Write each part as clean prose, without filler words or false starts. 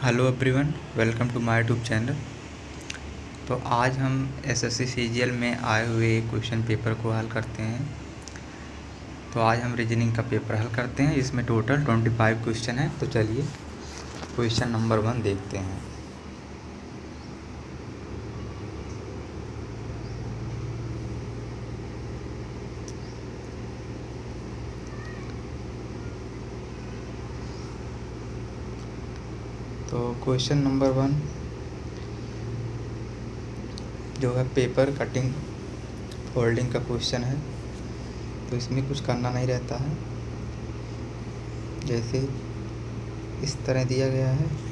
Hello everyone, welcome to my YouTube channel. तो आज हम एसएससी सीजीएल में आए हुए क्वेश्चन पेपर को हल करते हैं। तो आज हम रीजनिंग का पेपर हल करते हैं। इसमें टोटल 25 क्वेश्चन हैं। तो चलिए क्वेश्चन नंबर 1 देखते हैं। तो क्वेश्चन नंबर 1 जो है पेपर कटिंग फोल्डिंग का क्वेश्चन है। तो इसमें कुछ करना नहीं रहता है, जैसे इस तरह दिया गया है।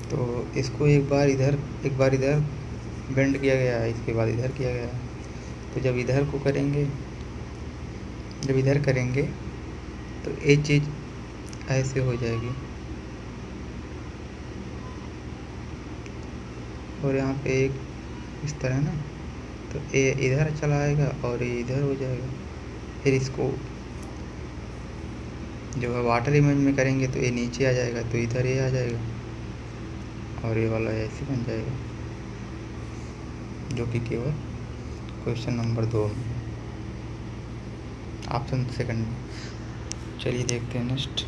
तो इसको एक बार इधर बेंड किया गया है, इसके बाद इधर किया गया है। तो जब इधर करेंगे तो ये चीज़ ऐसे हो जाएगी और यहाँ पे एक इस तरह ना, तो ये इधर चला आएगा और ये इधर हो जाएगा। फिर इसको जो है वाटर इमेज में करेंगे तो ये नीचे आ जाएगा, तो इधर ये आ जाएगा और ये वाला ऐसे बन जाएगा, जो कि केवल क्वेश्चन नंबर 2 में ऑप्शन सेकंड में। चलिए देखते हैं नेक्स्ट।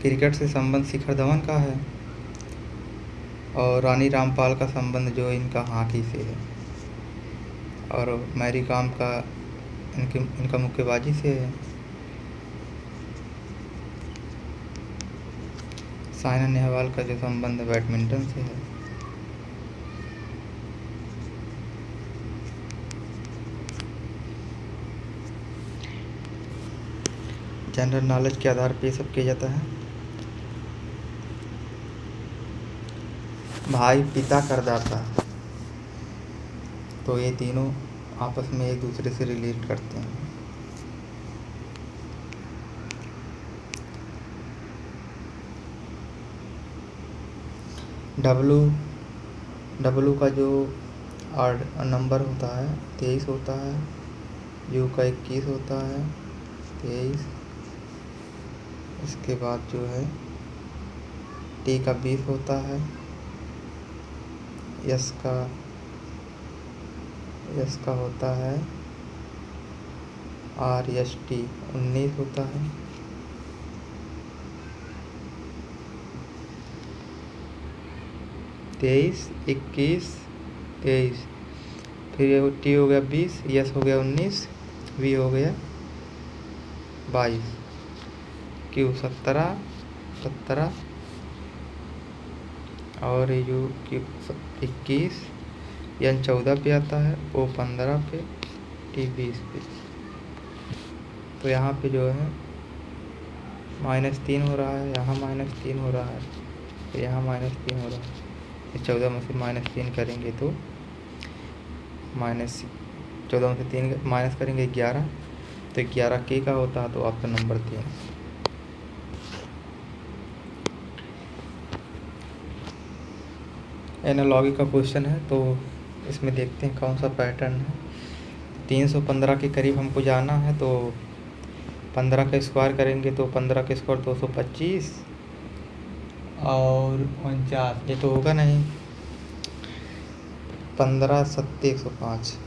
क्रिकेट से संबंध शिखर धवन का है और रानी रामपाल का संबंध जो इनका हॉकी से है, और मैरी कॉम का इनका मुक्केबाजी से है। साइना नेहवाल का जो संबंध बैडमिंटन से है। जनरल नॉलेज के आधार पर सब किया जाता है। भाई पिता करदाता, तो ये तीनों आपस में एक दूसरे से रिलेट करते हैं। डब्लू का जो नंबर होता है 23 होता है, यू का 21 होता है 23। इसके बाद जो है टी का 20 होता है, यस का होता है RST 19 होता है। तेईस 21 23, फिर टी हो गया 20, यस हो गया 19, वी हो गया 22, क्यू 17 और यू क्यू 21, एन 14 पे आता है, ओ 15 पे, टी 20 पे। तो यहाँ पे जो है -3 हो रहा है, यहाँ -3 हो रहा है, तो यहाँ -3 हो रहा है। 14 में से -3 करेंगे तो -14 में से 3 माइनस करेंगे 11, तो 11 के का होता है, तो ऑप्शन नंबर 3। एनालॉगी का क्वेश्चन है, तो इसमें देखते हैं कौन सा पैटर्न है। 315 के करीब हमको जाना है, तो 15 का स्क्वायर करेंगे तो 15 का स्क्वायर 225 और 49, ये तो होगा नहीं। 15 7 105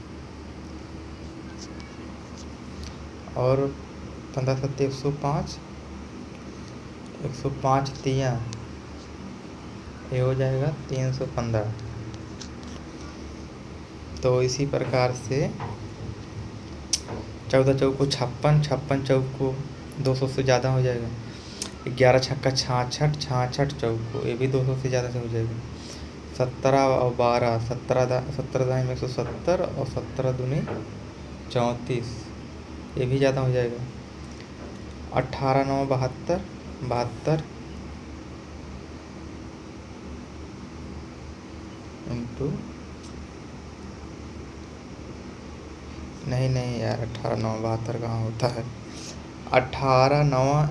और 15 7 105, 105 3, ये हो जाएगा 315। तो इसी प्रकार से 14 चौक को 56, 56 चौक को 200 से ज़्यादा हो जाएगा। 11 छक्का 66, 66 चौक को ये भी 200 से ज़्यादा से हो जाएगा। 17 और 12, 17 दाएँ में 170 और 17 दूनी 34, ये भी ज़्यादा हो जाएगा। 18 9 72, 72 इंटू नहीं नहीं यार, 18 9 72 कहाँ होता है? 18 9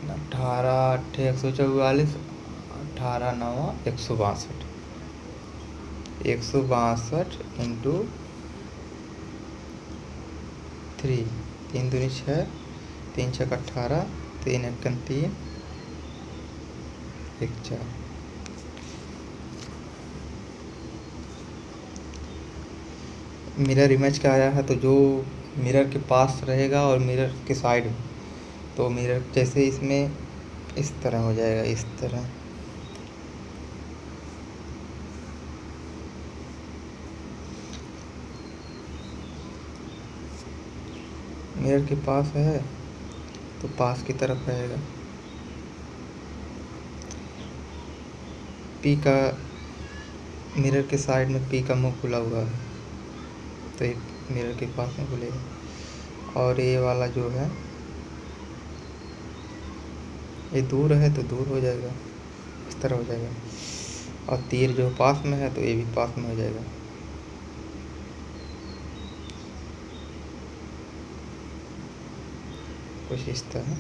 18 8 144, 18 9 162, 162 इंटू 3, 3 दूनी 6, 3 6 18, 3 1 3, 1 4। मिरर इमेज का आया है, तो जो मिरर के पास रहेगा और मिरर के साइड में, तो मिरर जैसे इसमें इस तरह हो जाएगा, इस तरह। मिरर के पास है तो पास की तरफ रहेगा। पी का मिरर के साइड में पी का मुंह खुला हुआ है, तो ये मिरर के पास में खुलेगा। और ये वाला जो है ये दूर है तो दूर हो जाएगा, इस तरह हो जाएगा। और तीर जो पास में है तो ये भी पास में हो जाएगा। कुछ इस तरह।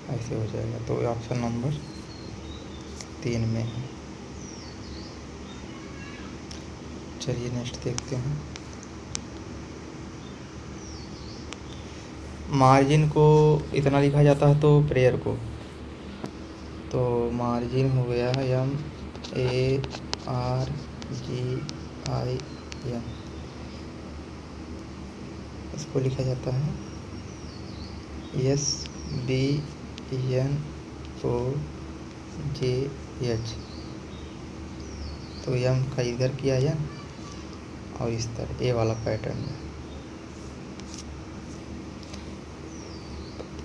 ऐसे हो जाएगा। तो ऑप्शन नंबर 3 में है। चलिए नेक्स्ट देखते हैं। मार्जिन को इतना लिखा जाता है तो प्रेयर को, तो मार्जिन हो गया MARGIN, इसको लिखा जाता है SBNOJH। तो यम का इधर किया एन और इस तरह ए वाला पैटर्न में,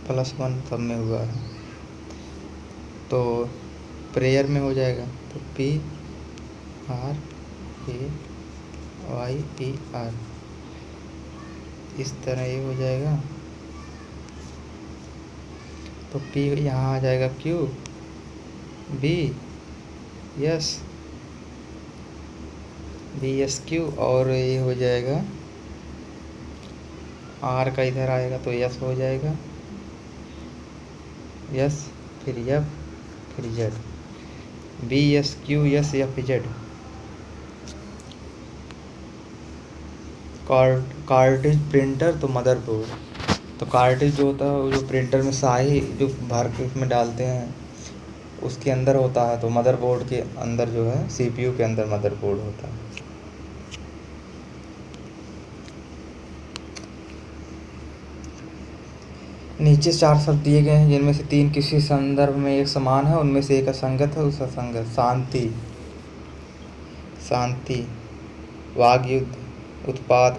+1 सब में हुआ है। तो प्रेयर में हो जाएगा तो PRAYER, इस तरह ये हो जाएगा। तो P यहाँ आ जाएगा BSQ, और ये हो जाएगा R का इधर आएगा तो S हो जाएगा, S फिर F फिर Z, BSQSFZ। कार्ट्रिज प्रिंटर तो मदरबोर्ड, तो कार्ट्रिज जो होता है वो जो प्रिंटर में स्याही जो भर के उसमें डालते हैं उसके अंदर होता है। तो मदरबोर्ड के अंदर जो है CPU के अंदर मदरबोर्ड होता है। नीचे 4 शब्द दिए गए हैं जिनमें से 3 किसी संदर्भ में एक समान है, उनमें से एक असंगत है, उस असंगत। शांति, वाग युद्ध, उत्पाद,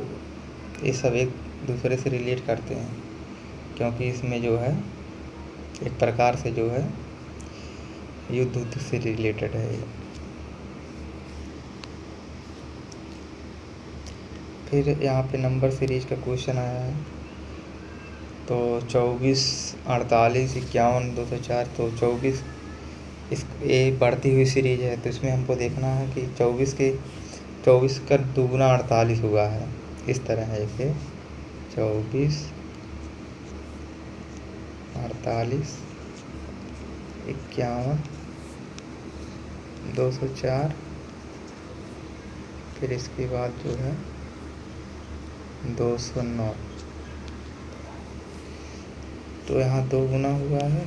ये सब एक दूसरे से रिलेट करते हैं, क्योंकि इसमें जो है एक प्रकार से जो है युद्ध से रिलेटेड है। फिर यहाँ पे नंबर सीरीज का क्वेश्चन आया है, तो 24 48 51 204, तो 24 इस ये बढ़ती हुई सीरीज है, तो इसमें हमको देखना है कि 24 का दुगुना 48 हुआ है। इस तरह है कि 24 48 51 204, फिर इसके बाद जो है 209। तो यहाँ 2 गुना हुआ है,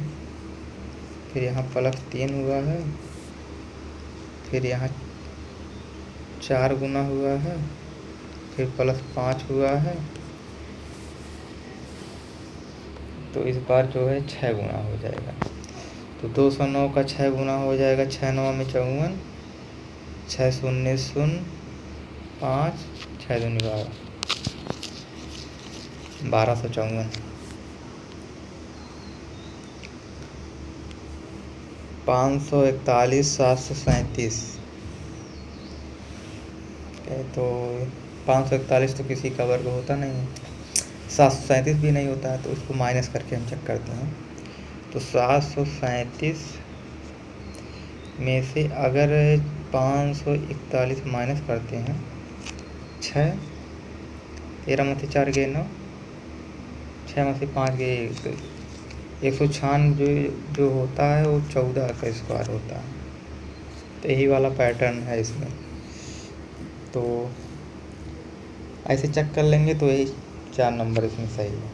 फिर यहाँ +3 हुआ है, फिर यहाँ 4 गुना हुआ है, फिर +5 हुआ है। तो इस बार जो है 6 गुना हो जाएगा। तो 209 का 6 गुना हो जाएगा, 6 9 में 54, 6 0 0 5, 6 दूनी 12, 1254। 541 737, तो 541 तो किसी का वर्ग होता नहीं है, 737 भी नहीं होता है, तो उसको माइनस करके हम चेक करते हैं। तो 737 में से अगर 541 माइनस करते हैं 6, 13 में से 4 गए 9, 6 में से 5 गए 1, तो 196 जो होता है वो 14 का स्क्वायर होता है। तो यही वाला पैटर्न है इसमें। तो ऐसे चेक कर लेंगे तो यही 4 नंबर इसमें सही है।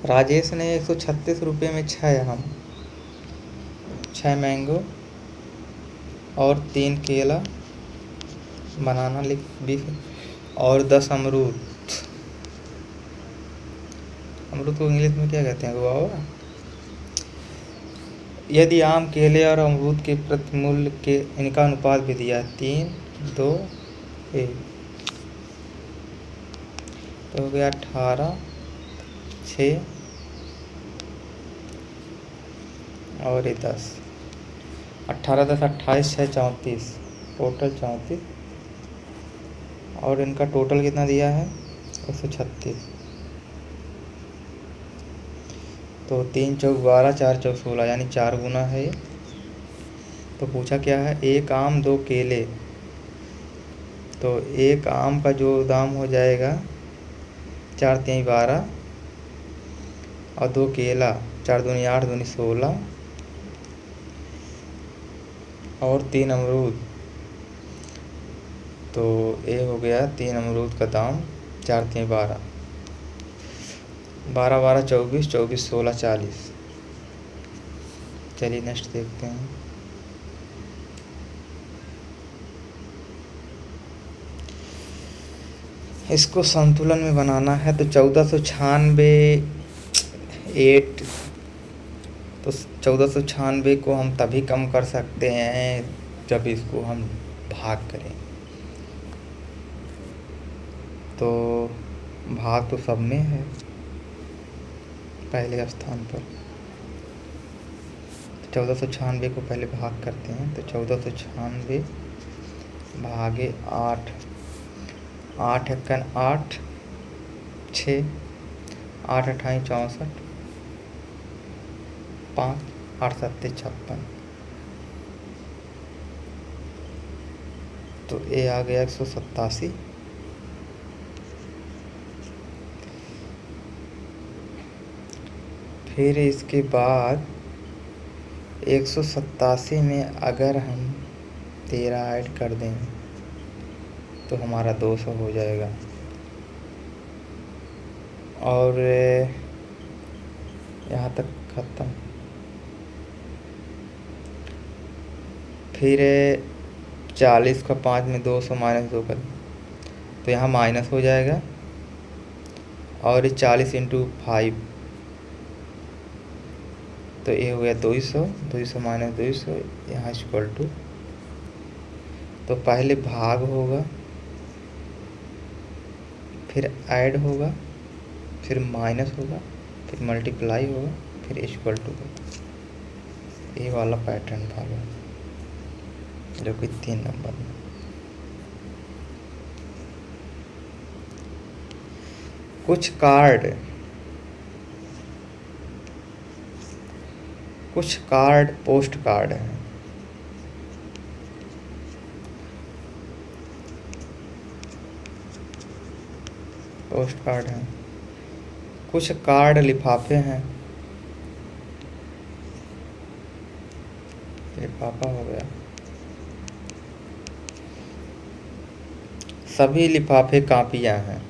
राजेश ने 136 रुपये में 6 मैंगो और 3 केला, बनाना लिख 20 और 10 अमरूद। अमरूद को इंग्लिश में क्या कहते हैं, गुआवा। यदि आम, केले और अमरूद के प्रति मूल्य के इनका अनुपात भी दिया है 3, 2, 1, तो हो गया 18, 6 और ये 10। 18, 10, 28, 6, 34, टोटल 34। और इनका टोटल कितना दिया है 136। तो 3 चौक 12, 4 चौक 16, यानी 4 गुना है ये। तो पूछा क्या है, 1 आम 2 केले। तो 1 आम का जो दाम हो जाएगा 4 3 12 और 2 केला 4 दूनी 8 दूनी 16 और 3 अमरूद। तो ये हो गया 3 अमरूद का दाम 4 3 12, 12 12 24, 24 16 40। चलिए नेक्स्ट देखते हैं। इसको संतुलन में बनाना है तो 1496 8, तो 1496 को हम तभी कम कर सकते हैं जब इसको हम भाग करें। तो भाग तो सब में है पहले स्थान पर। 1496 को पहले भाग करते हैं तो 1496 भागे 8, 8 एकन 8, 6, 8 अठाई 64, 5, 8 सत्ते 56। तो ये आ गया 187। फिर इसके बाद 187 में अगर हम 13 ऐड कर दें तो हमारा 200 हो जाएगा। और यहाँ तक ख़त्म। फिर 40 का 5 में 200 माइनस 2 कर तो यहाँ माइनस हो जाएगा। और 40 इंटू 5 तो ये हो गया 200, 200 माइनस 200 यहाँ इक्वल टू। तो पहले भाग होगा, फिर ऐड होगा, फिर माइनस होगा, फिर मल्टीप्लाई होगा, फिर इक्वल टू होगा। ये वाला पैटर्न भागा जो कि 3 नंबर में। कुछ कार्ड पोस्ट कार्ड हैं। पोस्ट कार्ड हैं। कुछ कार्ड लिफाफे हैं। लिफाफा हो गया। सभी लिफाफे कापियां हैं।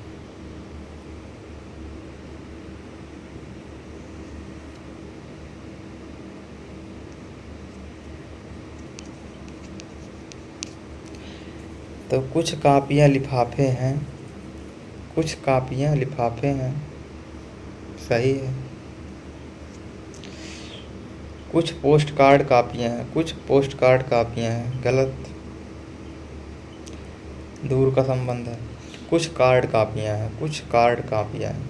तो कुछ कापियां लिफाफे हैं, कुछ कापियां लिफाफे हैं, सही है। कुछ पोस्ट कार्ड कापियां हैं, कुछ पोस्ट कार्ड कापियां हैं, गलत, दूर का संबंध है। कुछ कार्ड कापियां हैं, कुछ कार्ड कापियां हैं,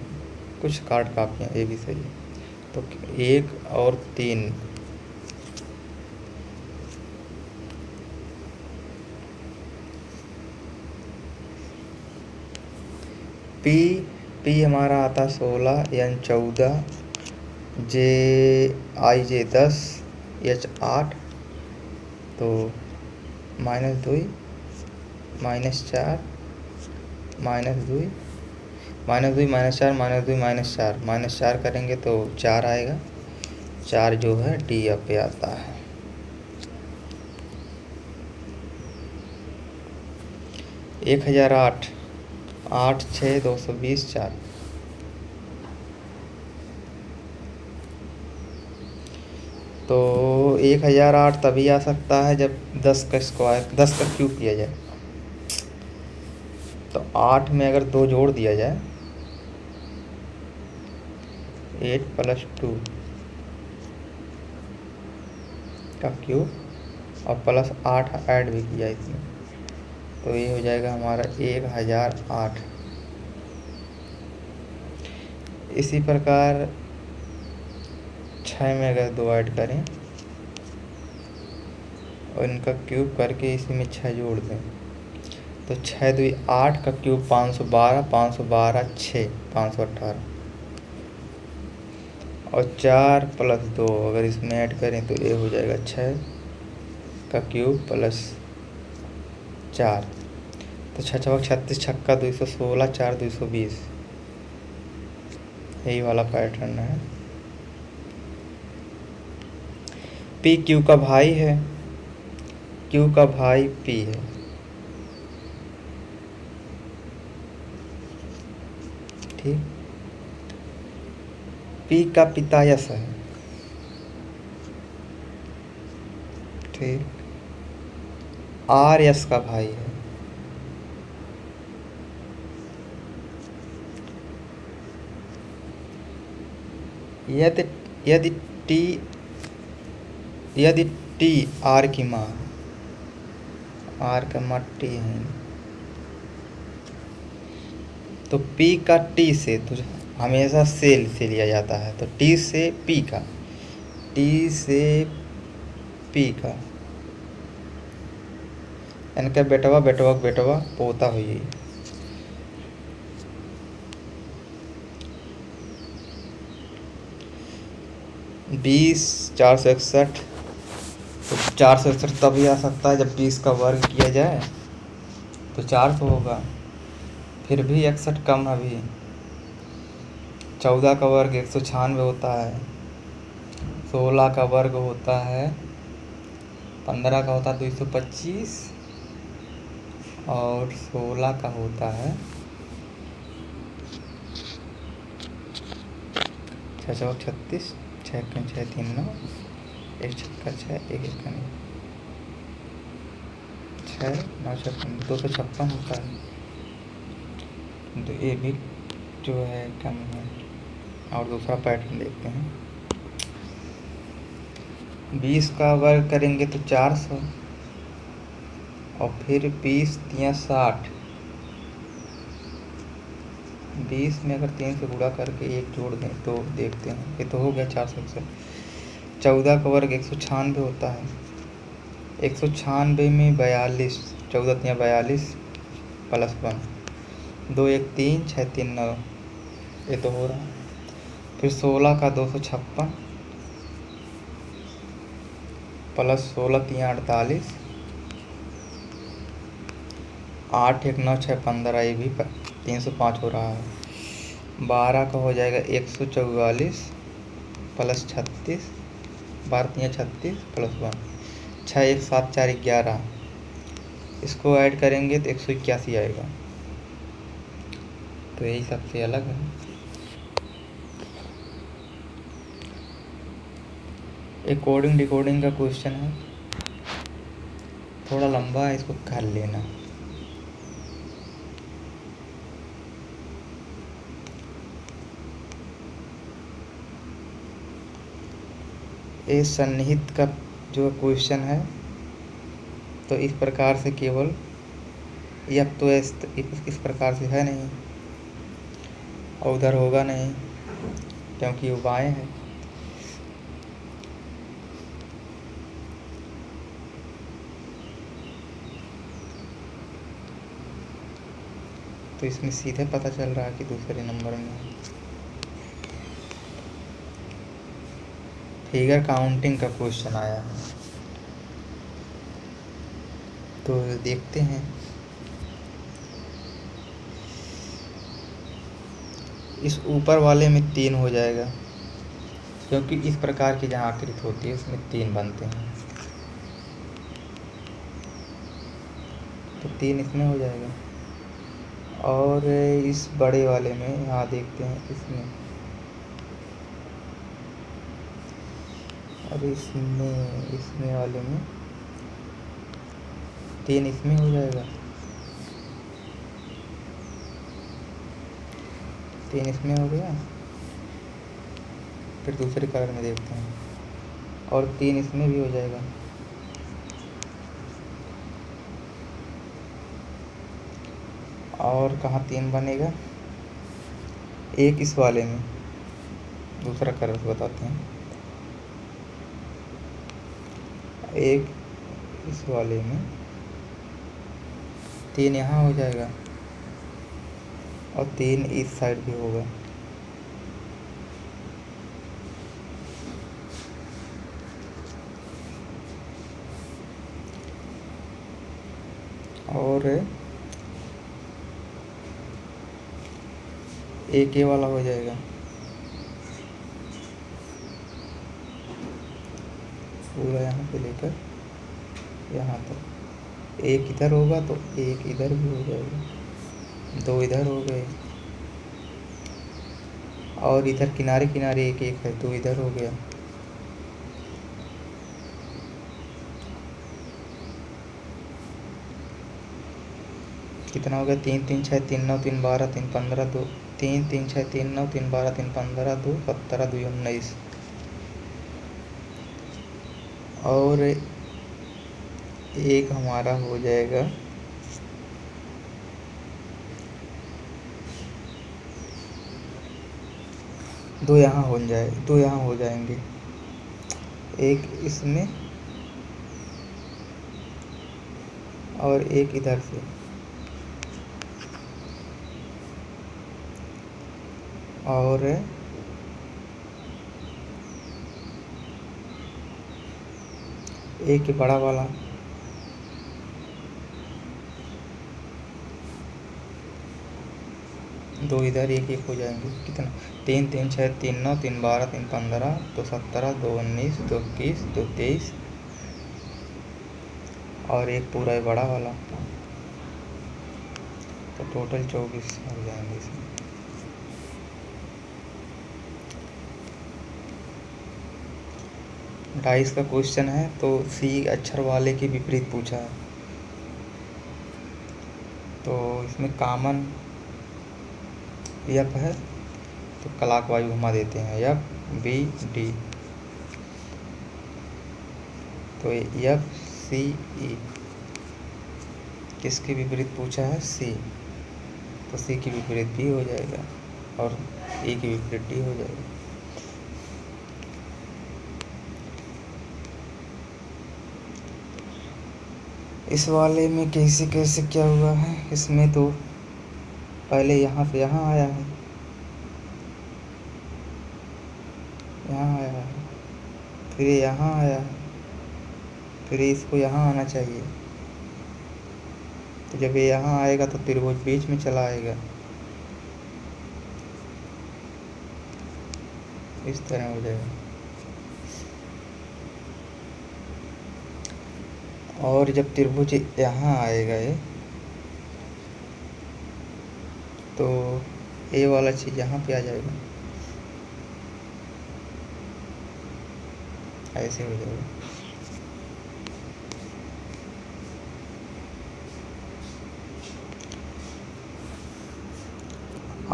कुछ कार्ड कापियां, ये भी सही है। तो 1 और 3 पी हमारा आता 16, N 14, J 10, एच 8 तो -2 -4 -2 -2 -4 -2 -4 -4 करेंगे तो 4 आएगा। 4 जो है डी पे आता है। 1008 8 6 220 4 तो 1008 तभी आ सकता है जब 10 का स्क्वायर 10 का क्यूब किया जाए। तो 8 में अगर 2 जोड़ दिया जाए 8 + 2 का क्यूब और +8 ऐड भी किया इसमें तो ये हो जाएगा हमारा 1008। इसी प्रकार 6 में अगर 2 ऐड करें और इनका क्यूब करके इसी में 6 जोड़ दें तो 6 2 8 का क्यूब 512 512 6 518 और 4 + 2 अगर इसमें ऐड करें तो ये हो जाएगा 6 का क्यूब +4 तो 6 × 36 छक्का 216 4 220 यही वाला पैटर्न है। पी क्यू का भाई है, क्यू का भाई पी है। ठीक, पी का पिता यस है। ठीक, आर यस का भाई है। यदि यदि टी यदि टी आर की माँ, आर का माँ टी है तो पी का टी से तो हमेशा सेल से लिया जाता है। तो टी से पी का, टी से पी का इनका बेटवा बेटवा बेटवा पोता हुई 20 461 तो 461 तभी आ सकता है जब 20 का वर्ग किया जाए तो 400 होगा। फिर भी 61 कम है अभी। 14 का वर्ग 196 होता है। 16 का वर्ग होता है 15 का होता है 225 और 16 का होता है 6 × 36 6 × 6 3 9 1 × 6 1 1 6 9 6 256 होता है। तो ये भी जो है कम है। और दूसरा पैटर्न देखते हैं। 20 का वर्ग करेंगे तो 400 और फिर 20 × 60 20 में अगर 3 से गुणा करके 1 जोड़ दें तो देखते हैं ये तो हो गया 461। 14 का वर्ग 196 होता है। 196 में 42 14 × 42 +1 2 1 3 6 3 9 ये तो हो रहा है। फिर 16 का 256 +16 3 48 8 1 9 6 15 ये भी 305 हो रहा है। 12 का हो जाएगा 144 +36 12 3 36 +1 6 1 7 4 11 इसको ऐड करेंगे तो 181 आएगा। तो यही सबसे अलग है। एक कोडिंग डिकोडिंग का क्वेश्चन है, थोड़ा लंबा है, इसको कर लेना। ये सन्निहित का जो क्वेश्चन है तो इस प्रकार से केवल अब तो इस प्रकार से है नहीं और उधर होगा नहीं क्योंकि वो बाएं है। तो इसमें सीधे पता चल रहा है कि दूसरे नंबर में है। फिगर काउंटिंग का क्वेश्चन आया है, तो देखते हैं। इस ऊपर वाले में 3 हो जाएगा, क्योंकि इस प्रकार की जहाँ आकृति होती है उसमें 3 बनते हैं, तो 3 इसमें हो जाएगा। और इस बड़े वाले में यहाँ देखते हैं, इसमें और इसमें वाले में 3 इसमें हो जाएगा, 3 इसमें हो गया। फिर दूसरे कलर में देखते हैं, और 3 इसमें भी हो जाएगा। और कहाँ 3 बनेगा? एक इस वाले में, दूसरा कलर बताते हैं। एक इस वाले में 3 यहाँ हो जाएगा, और 3 इस साइड भी होगा। और एक ये वाला हो जाएगा, पूरा यहाँ से लेकर यहाँ तक। एक इधर होगा तो एक इधर भी हो जाएगा, 2 इधर हो गए, और इधर किनारे किनारे एक एक है, 2 इधर हो गया। कितना हो गया? 3 3 6 3 9 3 12 3 15 2 3 3 6 3 9 3 12 3 15 2 17 2 19। और एक हमारा हो जाएगा 2 यहाँ हो जाए, 2 यहाँ हो जाएंगे, एक इसमें और एक इधर से। और एक बड़ा वाला, दो इधर, एक एक हो जाएंगे। कितना? 3 3 6 3 9 3 12 3 15 2 17 2 19 2 21 2 23, और एक पूरा बड़ा वाला, तो टोटल 24 हो जाएंगे इसमें। डाइस का क्वेश्चन है, तो सी अक्षर वाले के विपरीत पूछा है, तो इसमें कॉमन यप है, तो क्लॉकवाइज घुमा देते हैं, यप बी डी, तो यप सी ई। किसके विपरीत पूछा है? सी, तो सी के विपरीत बी हो जाएगा, और ए के विपरीत डी हो जाएगा। इस वाले में कैसे कैसे क्या हुआ है? इसमें तो पहले यहाँ से यहाँ आया है, यहाँ आया है, फिर यहाँ आया है, फिर इसको यहाँ आना चाहिए, तो जब ये यहाँ आएगा तो त्रिभुज बीच में चला आएगा, इस तरह हो जाएगा। और जब त्रिभुज यहाँ आएगा ये, तो ए वाला चीज़ यहाँ पे आ जाएगा, ऐसे हो जाएगा।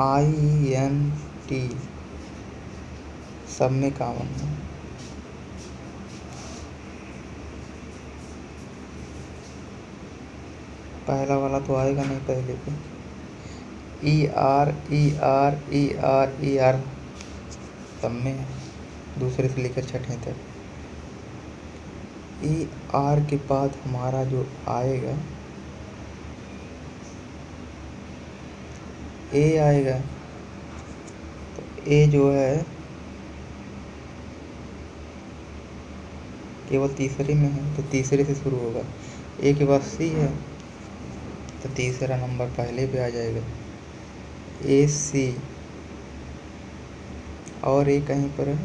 INT सब में कॉमन है, पहला वाला तो आएगा नहीं पहले पे। ER ER ER ER सब में है, दूसरे से लेकर छठे तक। ER के बाद हमारा जो आएगा A आएगा, तो A जो है केवल तीसरे में है तो तीसरे से शुरू होगा। ए के बाद सी है तो तीसरा नंबर पहले पे आ जाएगा, ए सी। और ए कहीं पर है,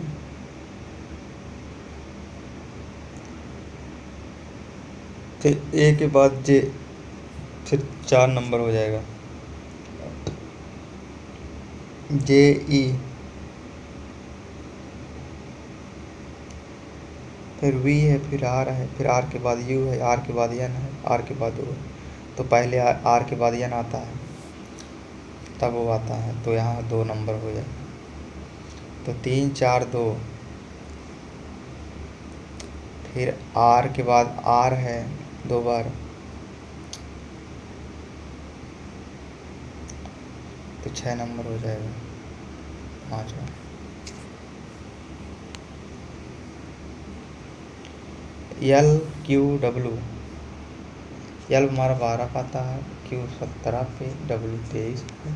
फिर ए के बाद जे, फिर 4 नंबर हो जाएगा, जे ई, फिर वी है, फिर आर है, फिर आर के बाद यू है, आर के बाद एन है, आर के बाद ओ है। तो पहले आर के बाद एन आता है तब वो आता है, तो यहाँ 2 नंबर हो जाए। तो 3 4 2, फिर आर के बाद आर है 2 बार, तो 6 नंबर हो जाएगा, 5वां। एल क्यू डब्लू, एल हमारा 12 पे आता है, क्यू 17 पे, डब्लू 23 पे,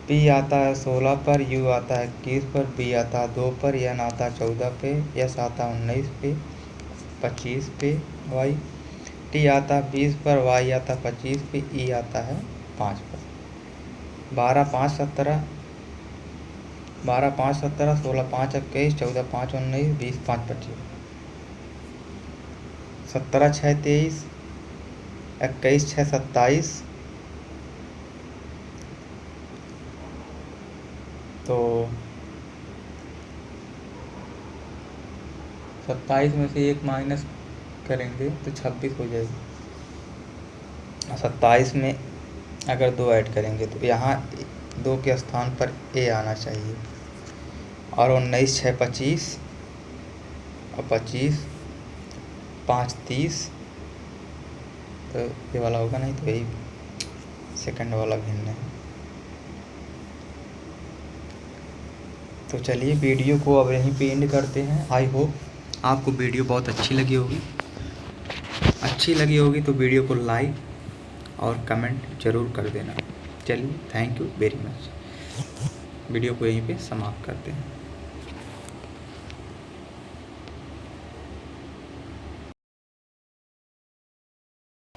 पी आता है 16 पर, यू आता है 21 पर, बी आता है 2 पर, एन आता है 14 पे, एस आता है 19 पे, 25 पे, वाई, टी आता है 20 पर, वाई आता है 25 पे, ई आता है 5 पर। 12 5 17, 12 5 17, 16 5 21, 14 5 19, 20 5 25, 17 6 23, 21 6 27, तो 27 में से 1 माइनस करेंगे तो 26 हो जाएगी। 27 में अगर 2 ऐड करेंगे तो यहाँ 2 के स्थान पर ए आना चाहिए। और 19 6 25 और 25 5 30, तो ये वाला होगा नहीं, तो यही सेकंड वाला भिन्न है। तो चलिए वीडियो को अब यहीं पे एंड करते हैं। आई होप आपको वीडियो बहुत अच्छी लगी होगी। अच्छी लगी होगी तो वीडियो को लाइक और कमेंट ज़रूर कर देना। चलिए, thank you very much. Video को यहीं पे समाप्त करते हैं।